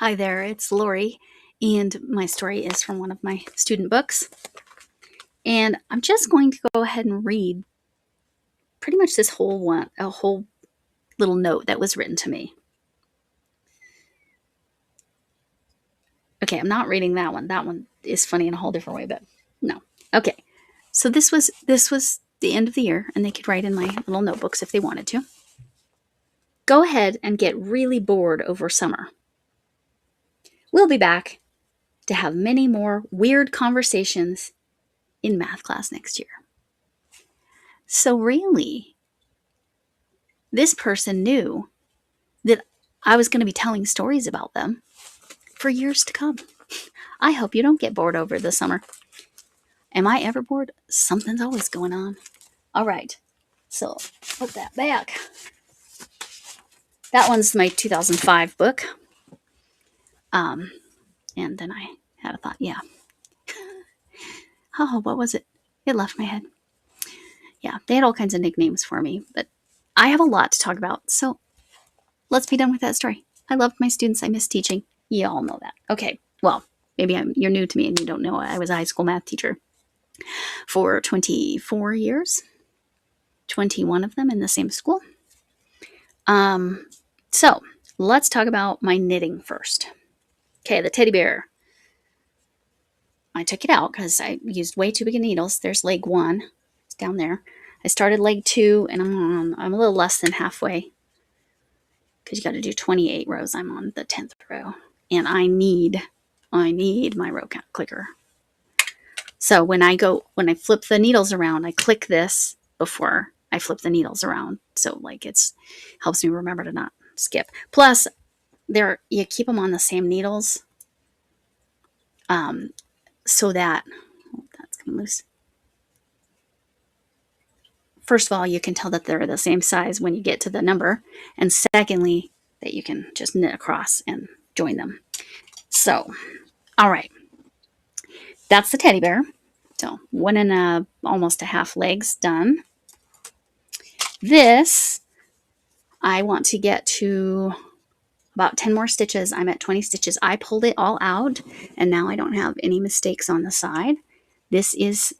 Hi there, it's Lori, and my story is from one of my student books. And I'm just going to go ahead and read pretty much this a whole little note that was written to me. Okay, I'm not reading that one. That one is funny in a whole different way, but no. Okay, so this was the end of the year, and they could write in my little notebooks if they wanted to. Go ahead and get really bored over summer. We'll be back to have many more weird conversations in math class next year. So really, this person knew that I was going to be telling stories about them for years to come. I hope you don't get bored over the summer. Am I ever bored? Something's always going on. All right, so put that back. That one's my 2005 book. And then I had a thought, yeah. Oh, what was it? It left my head. Yeah, they had all kinds of nicknames for me, but I have a lot to talk about, so let's be done with that story. I loved my students. I miss teaching. You all know that. Okay, well, maybe you're new to me and you don't know I was a high school math teacher for 24 years, 21 of them in the same school. So let's talk about my knitting first. Okay, the teddy bear. I took it out because I used way too big of needles. There's leg 1. It's down there. I started leg 2, and I'm a little less than halfway because you got to do 28 rows. I'm on the 10th row, and I need my row count clicker. So when I flip the needles around, I click this before I flip the needles around. So like it's helps me remember to not skip. Plus, you keep them on the same needles, so that that's coming loose. First of all, you can tell that they're the same size when you get to the number, and secondly, that you can just knit across and join them. So, all right, that's the teddy bear. So 1 and almost a half legs done. This, I want to get to about 10 more stitches. I'm at 20 stitches. I pulled it all out, and now I don't have any mistakes on the side. This is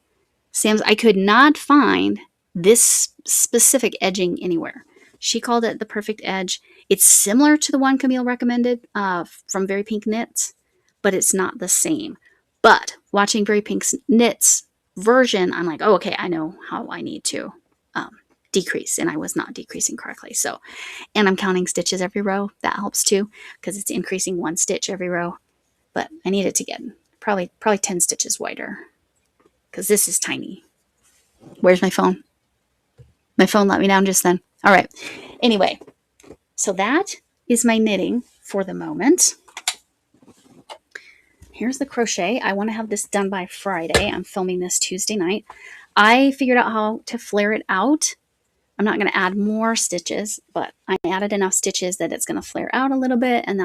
Sam's. I could not find this specific edging anywhere. She called it the perfect edge. It's similar to the one Camille recommended from Very Pink Knits, but it's not the same. But watching Very Pink's Knits version, I'm like, oh, okay, I know how I need to decrease, and I was not decreasing correctly. So, and I'm counting stitches every row. That helps too, because it's increasing 1 stitch every row. But I need it to get probably 10 stitches wider, because this is tiny. Where's my phone? My phone let me down just then. All right. Anyway, so that is my knitting for the moment. Here's the crochet. I want to have this done by Friday. I'm filming this Tuesday night. I figured out how to flare it out. I'm not going to add more stitches, but I added enough stitches that it's going to flare out a little bit, and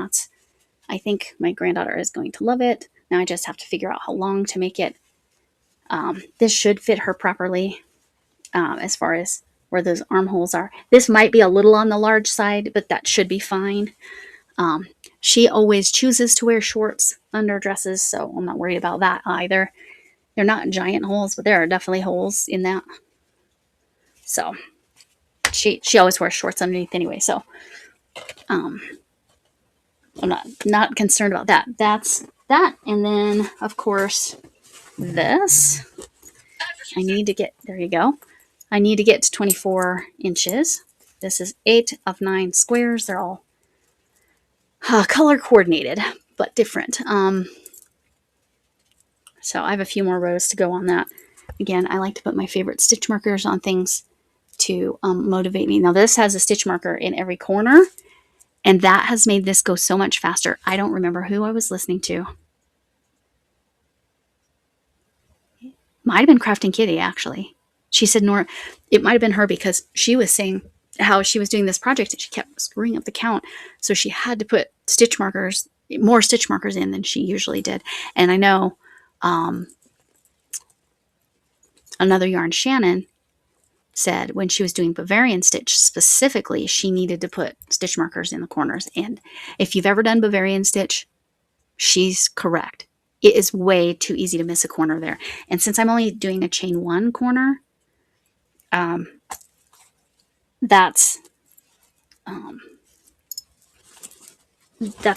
I think my granddaughter is going to love it. Now I just have to figure out how long to make it. This should fit her properly as far as where those armholes are. This might be a little on the large side, but that should be fine. She always chooses to wear shorts under dresses, so I'm not worried about that either. They're not giant holes, but there are definitely holes in that. So she always wears shorts underneath anyway, so I'm not concerned about that. That's that. And then, of course, this. I need to get, there you go. I need to get to 24 inches. This is 8 of 9 squares. They're all color coordinated, but different. So I have a few more rows to go on that. Again, I like to put my favorite stitch markers on things to motivate me. Now this has a stitch marker in every corner, and that has made this go so much faster. I don't remember who I was listening to. Might have been Crafting Kittee, actually. She said, Nora, it might have been her, because she was saying how she was doing this project and she kept screwing up the count. So she had to put more stitch markers in than she usually did. And I know another yarn, Shannon, said when she was doing Bavarian stitch specifically, she needed to put stitch markers in the corners. And if you've ever done Bavarian stitch, she's correct. It is way too easy to miss a corner there. And since I'm only doing a chain 1 corner, that's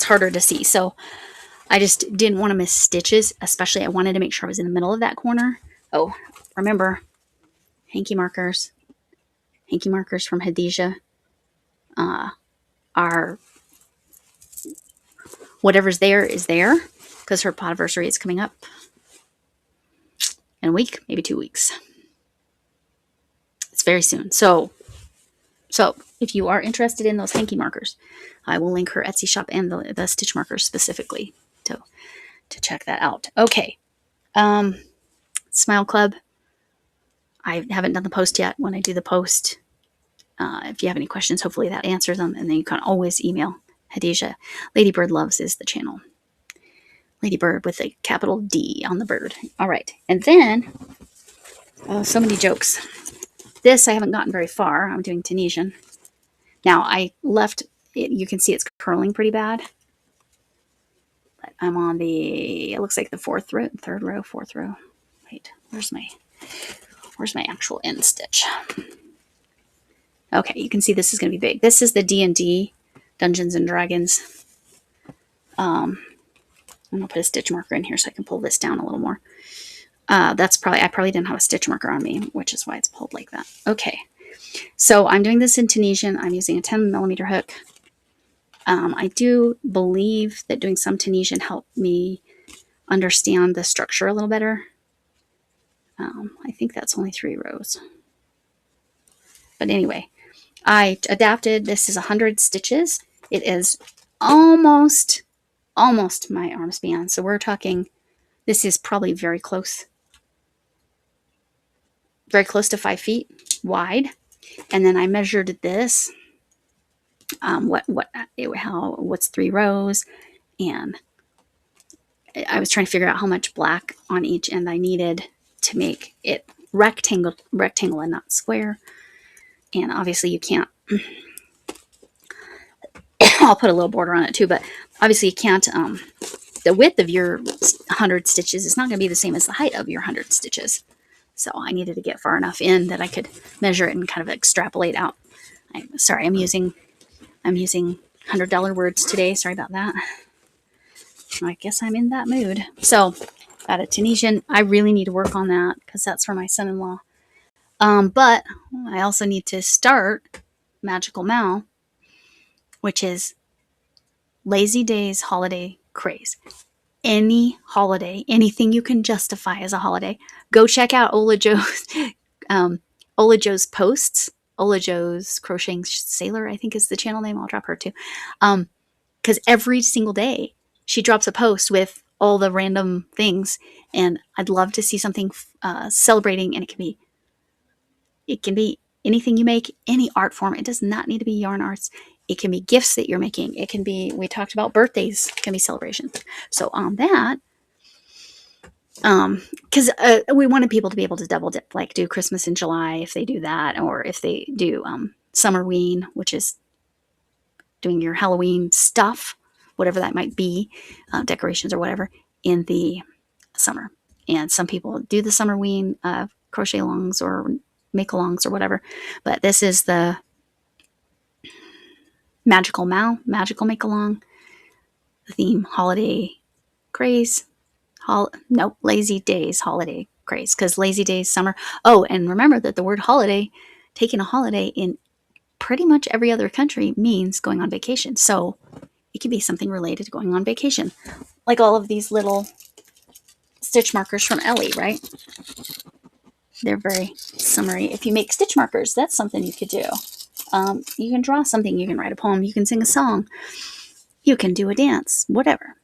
harder to see. So I just didn't want to miss stitches, especially I wanted to make sure I was in the middle of that corner. Oh, remember, hanky markers from Hadijah are whatever's there is there, because her podiversary is coming up in a week, maybe 2 weeks. It's very soon. So if you are interested in those hanky markers, I will link her Etsy shop and the stitch markers specifically to check that out. Okay. Smile Club. I haven't done the post yet. When I do the post, if you have any questions, hopefully that answers them. And then you can always email Hadijah. Ladybird Loves is the channel. Ladybird with a capital D on the bird. All right. And then, so many jokes. This I haven't gotten very far. I'm doing Tunisian. Now I left it. You can see it's curling pretty bad. But I'm on the, it looks like the fourth row, third row, fourth row. Wait, where's my actual end stitch? Okay, you can see this is going to be big. This is the D&D, Dungeons and Dragons. I'm going to put a stitch marker in here so I can pull this down a little more. I probably didn't have a stitch marker on me, which is why it's pulled like that. Okay, so I'm doing this in Tunisian. I'm using a 10mm hook. I do believe that doing some Tunisian helped me understand the structure a little better. I think that's only 3 rows. But anyway, I adapted. This is 100 stitches. It is almost my arm span. So we're talking, this is probably very close to 5 feet wide. And then I measured this, what's 3 rows. And I was trying to figure out how much black on each end I needed to make it rectangle and not square. And obviously you can't, I'll put a little border on it too, but obviously you can't, the width of your 100 stitches is not going to be the same as the height of your 100 stitches. So I needed to get far enough in that I could measure it and kind of extrapolate out. I'm using $100 words today. Sorry about that. I guess I'm in that mood. So got a Tunisian. I really need to work on that because that's for my son-in-law. But I also need to start Magical Mal, which is Lazy Days Holiday Craze. Any holiday, anything you can justify as a holiday, go check out Ola Joe's posts. Ola Joe's Crocheting Sailor, I think is the channel name. I'll drop her too. Because every single day she drops a post with all the random things, and I'd love to see something celebrating. And it can be anything you make, any art form. It does not need to be yarn arts. It can be gifts that you're making. It can be, we talked about birthdays, it can be celebrations. So on that, because we wanted people to be able to double dip, like do Christmas in July if they do that, or if they do Summerween, which is doing your Halloween stuff, whatever that might be, decorations or whatever, in the summer. And some people do the Summerween crochet alongs or make alongs or whatever. But this is the Magical make along. The theme holiday craze. Lazy Days holiday craze, because Lazy Days summer. Oh, and remember that the word holiday, taking a holiday in pretty much every other country means going on vacation. So it could be something related to going on vacation, like all of these little stitch markers from Ellie, right? They're very summery. If you make stitch markers, that's something you could do. You can draw something, you can write a poem, you can sing a song, you can do a dance, whatever.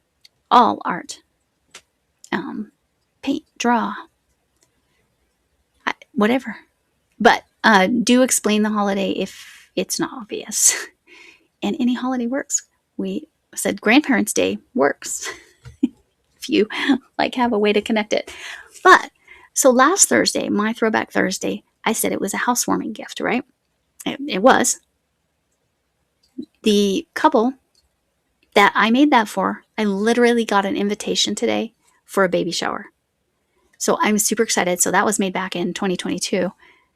All art. Paint, draw, whatever. But do explain the holiday if it's not obvious. And any holiday works. We said Grandparents' Day works if you have a way to connect it. But so last Thursday, my Throwback Thursday, I said it was a housewarming gift, right? It was. The couple that I made that for, I literally got an invitation today for a baby shower. So I'm super excited. So that was made back in 2022.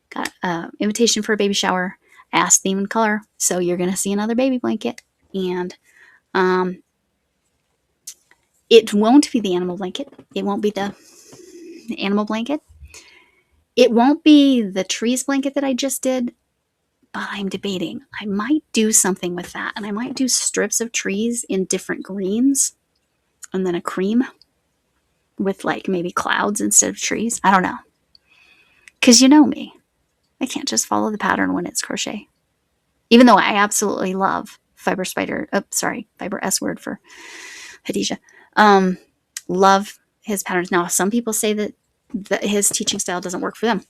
Got an invitation for a baby shower. I asked theme and color. So you're going to see another baby blanket. And it won't be the animal blanket. It won't be the animal blanket. It won't be the trees blanket that I just did. But I'm debating. I might do something with that. And I might do strips of trees in different greens. And then a cream with like maybe clouds instead of trees. I don't know. Because you know me. I can't just follow the pattern when it's crochet. Even though I absolutely love fiber S word for Hadija. Love his patterns. Now, some people say that his teaching style doesn't work for them.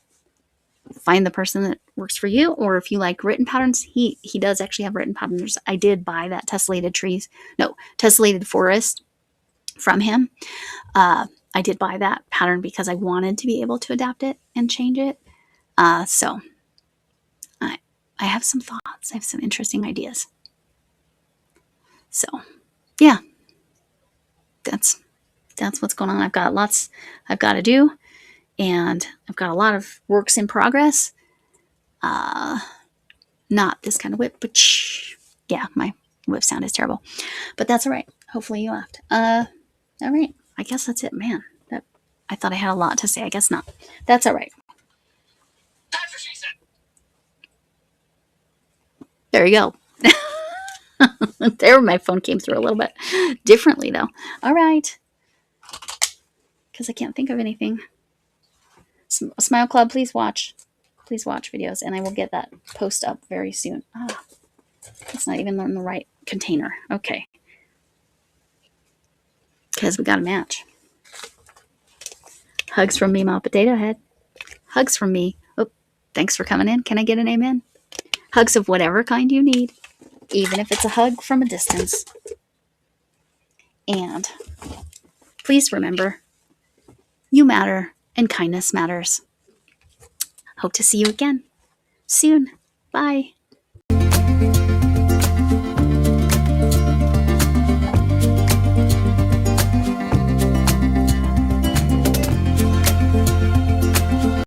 Find the person that works for you, or if you like written patterns, he does actually have written patterns. I did buy that tessellated forest from him. I did buy that pattern because I wanted to be able to adapt it and change it. So I have some thoughts. I have some interesting ideas. So yeah, that's what's going on. I've got lots I've got to do, and I've got a lot of works in progress. Not this kind of whip, but yeah, my whip sound is terrible, but that's all right. Hopefully you laughed. All right. I guess that's it, man. I thought I had a lot to say. I guess not. That's all right. That's what she said. There you go. There, my phone came through a little bit differently, though. All right. Because I can't think of anything. Smile Club, please watch. Please watch videos, and I will get that post up very soon. It's not even in the right container. Okay. Because we got a match. Hugs from me, Mom Potato Head. Hugs from me. Oh, thanks for coming in. Can I get an amen? Hugs of whatever kind you need, even if it's a hug from a distance. And please remember, you matter and kindness matters. Hope to see you again soon. Bye.